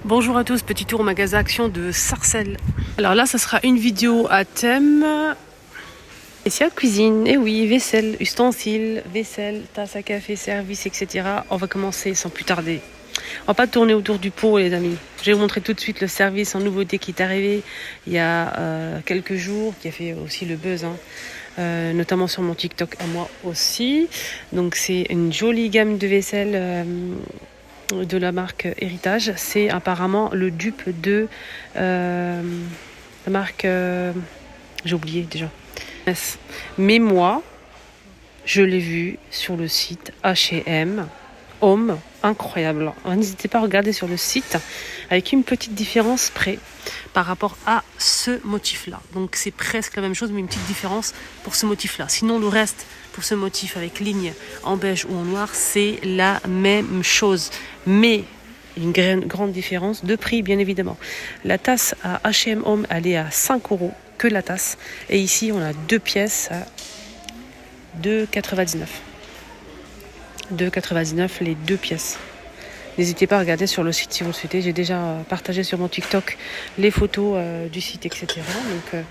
Bonjour à tous, petit tour au magasin Action de Sarcelles. Alors là, ça sera une vidéo à thème spécial cuisine. Et oui, vaisselle, ustensiles, vaisselle, tasse à café, service, etc. On va commencer sans plus tarder. On va pas tourner autour du pot, les amis. Je vais vous montrer tout de suite le service en nouveauté qui est arrivé il y a quelques jours, qui a fait aussi le buzz, notamment sur mon TikTok à moi aussi. Donc c'est une jolie gamme de vaisselle de la marque Héritage. C'est apparemment le dupe de la marque j'ai oublié déjà. Mais moi, je l'ai vu sur le site H&M Home, incroyable. N'hésitez pas à regarder sur le site avec une petite différence près par rapport à ce motif-là. Donc c'est presque la même chose, mais une petite différence pour ce motif-là. Sinon, le reste, pour ce motif avec ligne en beige ou en noir, c'est la même chose. Mais une grande différence de prix, bien évidemment. La tasse à H&M Home, elle est à 5 € que la tasse. Et ici, on a deux pièces à 2,99 €. 2,99 € les deux pièces. N'hésitez pas à regarder sur le site si vous le souhaitez. J'ai déjà partagé sur mon TikTok les photos du site, etc. Donc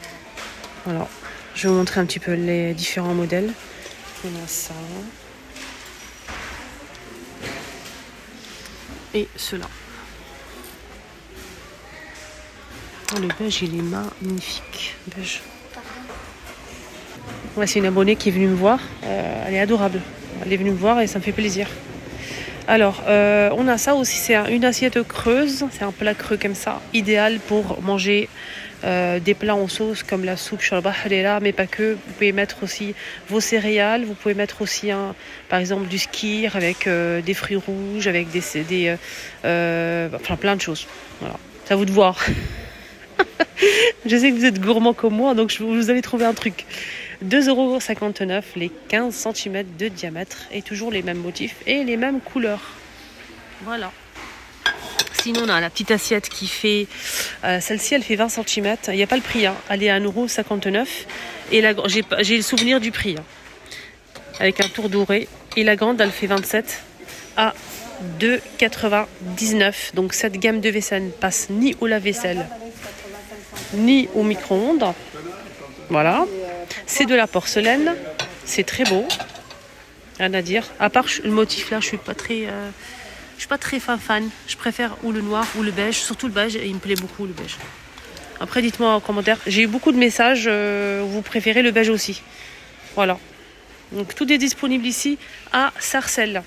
voilà, je vais vous montrer un petit peu les différents modèles. On a ça. Et cela. Oh, le beige, il est magnifique. Beige. Ouais, c'est une abonnée qui est venue me voir. Elle est adorable. Elle est venue me voir et ça me fait plaisir. Alors, on a ça aussi. C'est une assiette creuse. C'est un plat creux comme ça. Idéal pour manger des plats en sauce comme la soupe shalbah, mais pas que. Vous pouvez mettre aussi vos céréales. Vous pouvez mettre aussi, par exemple, du skyr avec des fruits rouges, avec enfin, plein de choses. Voilà. C'est à vous de voir. Je sais que vous êtes gourmand comme moi, donc vous allez trouver un truc. 2,59 € les 15 cm de diamètre et toujours les mêmes motifs et les mêmes couleurs. Voilà. Sinon, on a la petite assiette qui fait... celle-ci, elle fait 20 cm. Il n'y a pas le prix. Elle est à 1,59 €. Et j'ai le souvenir du prix. Avec un tour doré. Et la grande, elle fait 27 à 2,99 €. Donc, cette gamme de vaisselle ne passe ni au lave-vaisselle, ni au micro-ondes. Voilà. C'est de la porcelaine. C'est très beau. Rien à dire. À part le motif là, je suis pas très fan. Je préfère ou le noir ou le beige. Surtout le beige. Et il me plaît beaucoup le beige. Après, dites-moi en commentaire. J'ai eu beaucoup de messages. Vous préférez le beige aussi. Voilà. Donc tout est disponible ici à Sarcelles.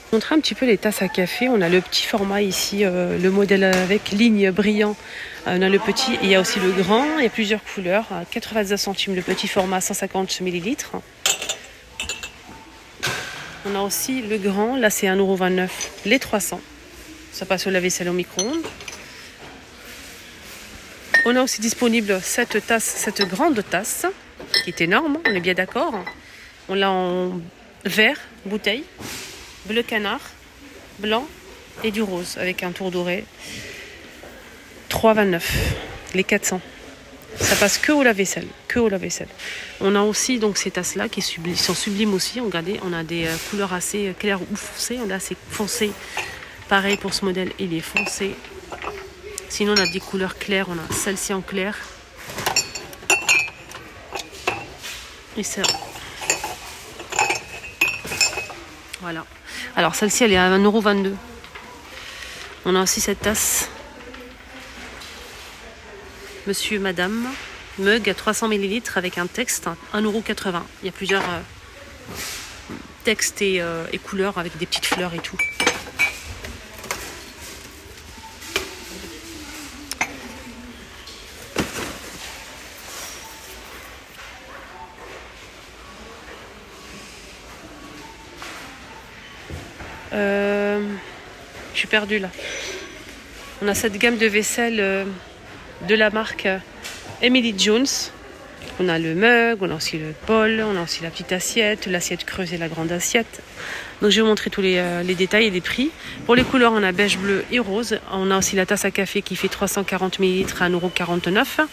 Je vais montrer un petit peu les tasses à café. On a le petit format ici, le modèle avec ligne brillant. On a le petit et il y a aussi le grand. Il y a plusieurs couleurs. 90 centimes le petit format, 150 ml. On a aussi le grand. Là, c'est 1,29 € les 300. Ça passe au lave-vaisselle au micro-ondes. On a aussi disponible cette tasse, cette grande tasse, qui est énorme, on est bien d'accord. On l'a en vert, bouteille, bleu canard, blanc et du rose, avec un tour doré. 3,29 € les 400. Ça passe que au lave-vaisselle, On a aussi donc ces tasses-là qui sont sublimes aussi. Regardez, on a des couleurs assez claires ou foncées. On a assez foncé. Pareil pour ce modèle, il est foncé. Sinon, on a des couleurs claires. On a celle-ci en clair. Et ça. Voilà. Alors, celle-ci, elle est à 1,22 €. On a aussi cette tasse. Monsieur, madame. Mug à 300 ml avec un texte. 1,80 €. Il y a plusieurs textes et couleurs avec des petites fleurs et tout. Je suis perdue là. On a cette gamme de vaisselle de la marque Emily Jones. On a le mug, on a aussi le bol, on a aussi la petite assiette, l'assiette creuse et la grande assiette. Donc je vais vous montrer tous les détails et les prix. Pour les couleurs, on a beige, bleu et rose. On a aussi la tasse à café qui fait 340 ml à 1,49 €.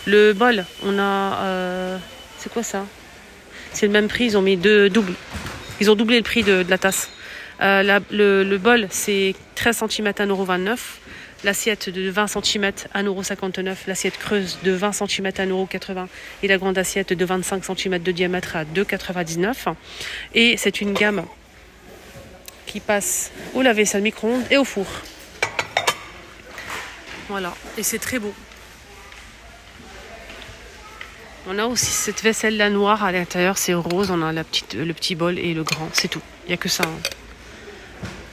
Le bol, on a... c'est quoi ça? C'est le même prix, ils ont mis deux doubles. Ils ont doublé le prix de la tasse. Le bol, c'est 13 cm, 1,29 €. L'assiette de 20 cm, 1,59 €. L'assiette creuse de 20 cm, 1,80 €. Et la grande assiette de 25 cm de diamètre à 2,99 €. Et c'est une gamme qui passe au lave-vaisselle micro-ondes et au four. Voilà, et c'est très beau. On a aussi cette vaisselle-là noire à l'intérieur, c'est rose. On a le petit bol et le grand, c'est tout. Il n'y a que ça.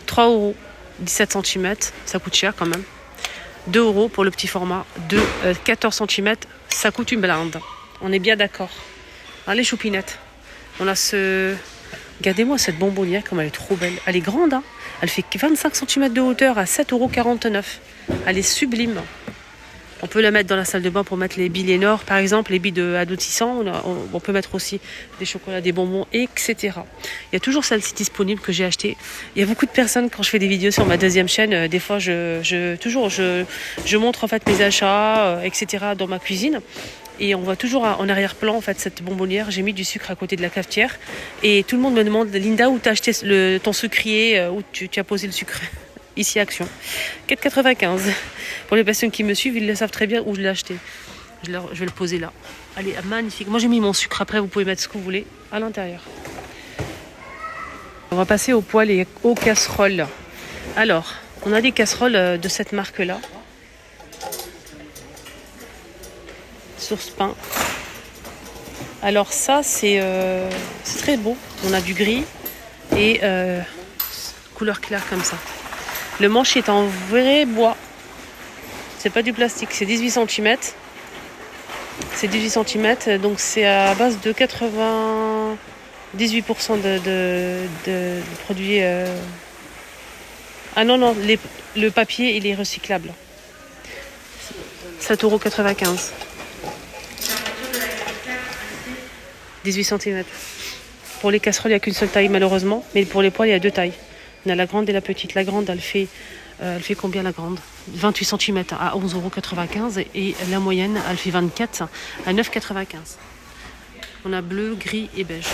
3 €, 17 cm, ça coûte cher quand même. 2 € pour le petit format. 14 cm, ça coûte une blinde. On est bien d'accord. Allez, choupinettes. On a ce... Regardez-moi cette bonbonnière, comme elle est trop belle. Elle est grande, hein. Elle fait 25 cm de hauteur à 7,49 €. Elle est sublime. On peut la mettre dans la salle de bain pour mettre les billes Lénore, par exemple, les billes adoucissants. On peut mettre aussi des chocolats, des bonbons, etc. Il y a toujours celle-ci disponible que j'ai achetée. Il y a beaucoup de personnes, quand je fais des vidéos sur ma deuxième chaîne, des fois, je montre en fait mes achats, etc. dans ma cuisine. Et on voit toujours en arrière-plan en fait cette bonbonnière. J'ai mis du sucre à côté de la cafetière. Et tout le monde me demande, Linda, où tu as acheté ton sucrier, où tu as posé le sucre? Ici, Action. 4,95 €. Pour les personnes qui me suivent, ils le savent très bien où je l'ai acheté. Je vais le poser là. Elle est magnifique. Moi, j'ai mis mon sucre. Après, vous pouvez mettre ce que vous voulez à l'intérieur. On va passer aux poêles et aux casseroles. Alors, on a des casseroles de cette marque-là. Source Pain. Alors ça, c'est très beau. On a du gris et couleur claire comme ça. Le manche est en vrai bois. C'est pas du plastique, c'est 18 cm. C'est 18 cm, donc c'est à base de 98% de produits. Ah non, le papier, il est recyclable. 7,95 €. 18 cm. Pour les casseroles, il n'y a qu'une seule taille malheureusement, mais pour les poêles, il y a deux tailles. On a la grande et la petite. La grande, elle fait combien la grande? 28 cm à 11,95 € et la moyenne, elle fait 24 à 9,95 €. On a bleu, gris et beige.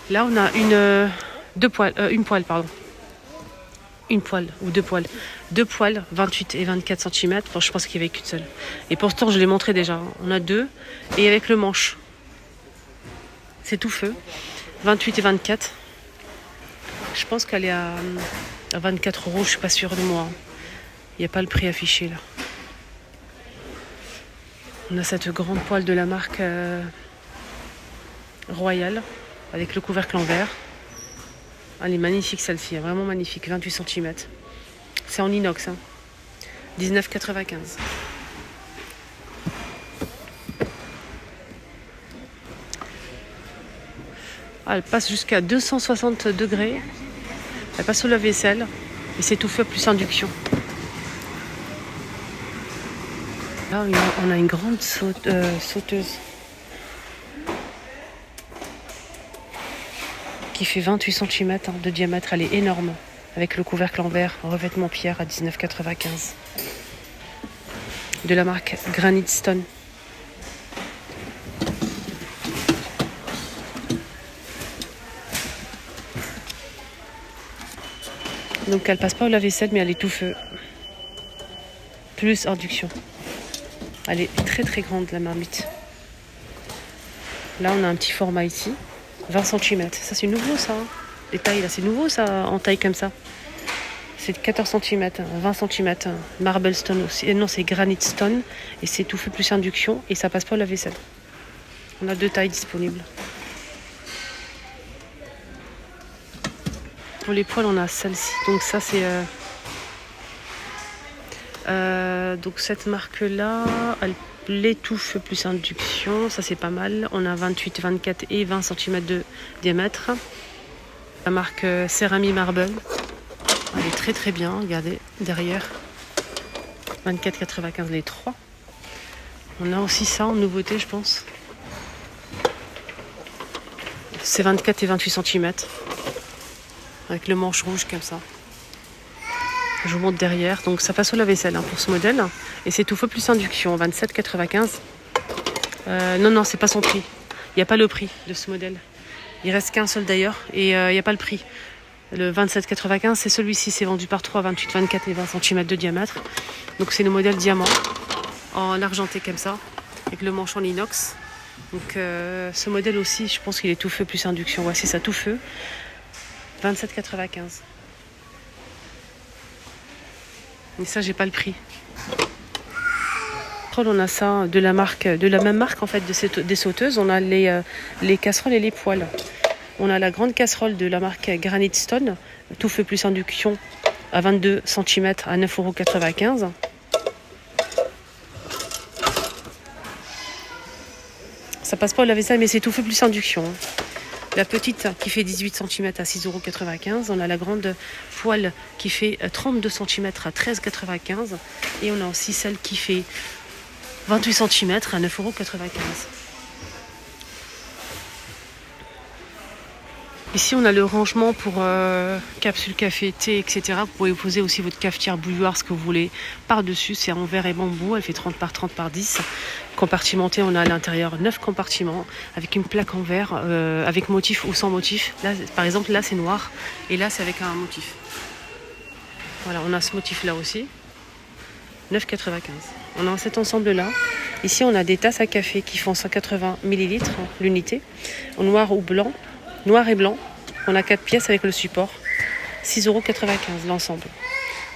Là, on a une poêle, ou deux poêles. Deux poêles, 28 et 24 cm. Bon, je pense qu'il n'y avait qu'une seule. Et pourtant, je l'ai montré déjà. On a deux. Et avec le manche. C'est tout feu. 28 et 24. Je pense qu'elle est à 24 €. Je ne suis pas sûre de moi. Il n'y a pas le prix affiché là. On a cette grande poêle de la marque Royal. Avec le couvercle en verre. Elle est magnifique celle-ci, vraiment magnifique, 28 cm. C'est en inox, hein. 19,95 €. Elle passe jusqu'à 260 degrés. Elle passe au lave-vaisselle. Et c'est tout fait plus induction. Là, on a une grande sauteuse. Qui fait 28 cm de diamètre. Elle est énorme. Avec le couvercle en verre, revêtement pierre à 19,95 €. De la marque Granite Stone. Donc elle passe pas au lave-vaisselle, mais elle est tout feu. Plus induction. Elle est très très grande la marmite. Là on a un petit format ici. 20 cm. Ça c'est nouveau ça. Les tailles là, c'est nouveau ça en taille comme ça. C'est 14 cm, 20 cm. Marble Stone aussi. Non, c'est Granite Stone. Et c'est tout fait plus induction. Et ça passe pas au lave-vaisselle. On a deux tailles disponibles. Pour les poêles, on a celle-ci. Donc ça c'est... donc cette marque-là, elle l'étouffe plus induction. Ça c'est pas mal. On a 28, 24 et 20 cm de diamètre. La marque Cérami Marble. Elle est très très bien. Regardez derrière. 24,95 les trois. On a aussi ça en nouveauté, je pense. C'est 24 et 28 cm. Avec le manche rouge comme ça. Je vous montre derrière. Donc ça passe au lave-vaisselle hein, pour ce modèle. Et c'est tout feu plus induction. 27,95. Non, c'est pas son prix. Il n'y a pas le prix de ce modèle. Il reste qu'un seul d'ailleurs et il n'y a pas le prix. Le 27,95 c'est celui-ci, c'est vendu par 3, 28, 24 et 20 cm de diamètre. Donc c'est le modèle diamant en argenté comme ça, avec le manche en inox. Donc ce modèle aussi, je pense qu'il est tout feu plus induction. Ouais, c'est ça, tout feu. 27,95. Et ça, j'ai pas le prix. On a ça de la même marque en fait des sauteuses. On a les casseroles et les poêles. On a la grande casserole de la marque Granite Stone, tout feu plus induction à 22 cm à 9,95 €. Ça passe pas au lave-vaisselle, mais c'est tout feu plus induction. La petite qui fait 18 cm à 6,95 €. On a la grande poêle qui fait 32 cm à 13,95 €. Et on a aussi celle qui fait 28 cm à 9,95 €. Ici, on a le rangement pour capsules café, thé, etc. Vous pouvez poser aussi votre cafetière, bouilloire, ce que vous voulez par-dessus. C'est en verre et bambou. Elle fait 30 par 30 par 10. Compartimenté, on a à l'intérieur 9 compartiments avec une plaque en verre avec motif ou sans motif. Là, par exemple, là, c'est noir et là, c'est avec un motif. Voilà, on a ce motif-là aussi. 9,95 €. On a cet ensemble-là. Ici, on a des tasses à café qui font 180 ml l'unité, en noir ou blanc. Noir et blanc, on a 4 pièces avec le support, 6,95 € l'ensemble.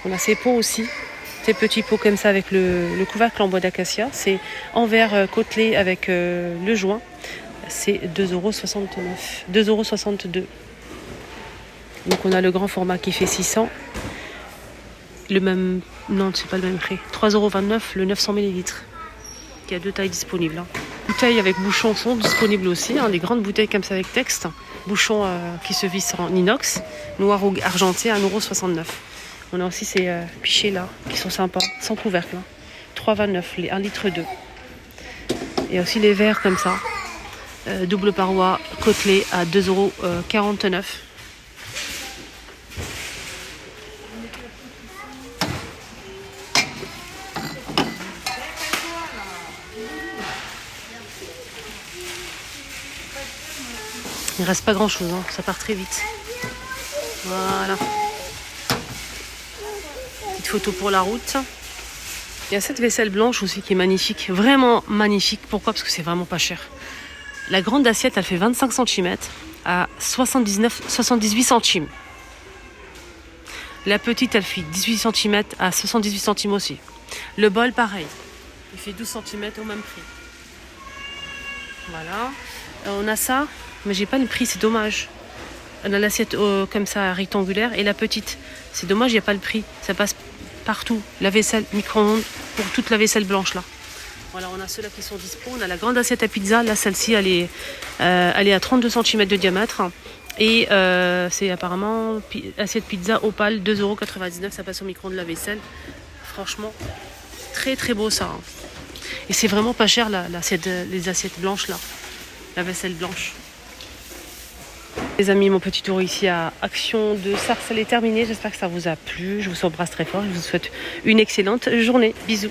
On a ces pots aussi, ces petits pots comme ça avec le couvercle en bois d'acacia. C'est en verre côtelé avec le joint, c'est 2,69 €, 2,62 €. Donc on a le grand format qui fait 600. Le même, non c'est pas le même prix, 3,29 € le 900 ml. Il y a 2 tailles disponibles. Bouteilles avec bouchons sont disponibles aussi, des grandes bouteilles comme ça avec texte. Bouchons qui se vissent en inox, noir ou argenté, 1,69 €. On a aussi ces pichets là qui sont sympas, sans couvercle, 3,29 €, les 1,2 litre. Et aussi les verres comme ça, double paroi côtelé à 2,49 €. Il reste pas grand chose, ça part très vite. Voilà. Petite photo pour la route. Il y a cette vaisselle blanche aussi qui est magnifique, vraiment magnifique. Pourquoi? Parce que c'est vraiment pas cher. La grande assiette, elle fait 25 cm à 78 centimes. La petite, elle fait 18 cm à 78 centimes aussi. Le bol, pareil. Il fait 12 cm au même prix. Voilà. On a ça. Mais j'ai pas le prix, c'est dommage. On a l'assiette comme ça rectangulaire et la petite. C'est dommage, il n'y a pas le prix. Ça passe partout. La vaisselle micro-ondes pour toute la vaisselle blanche là. Voilà, on a ceux-là qui sont dispo. On a la grande assiette à pizza. Là, celle-ci, elle est à 32 cm de diamètre. Et c'est apparemment assiette pizza opale, 2,99 €. Ça passe au micro-ondes de la vaisselle. Franchement, très très beau ça. Et c'est vraiment pas cher les assiettes blanches là. La vaisselle blanche. Les amis, mon petit tour ici à Action de Sarcelles est terminé. J'espère que ça vous a plu. Je vous embrasse très fort. Je vous souhaite une excellente journée. Bisous.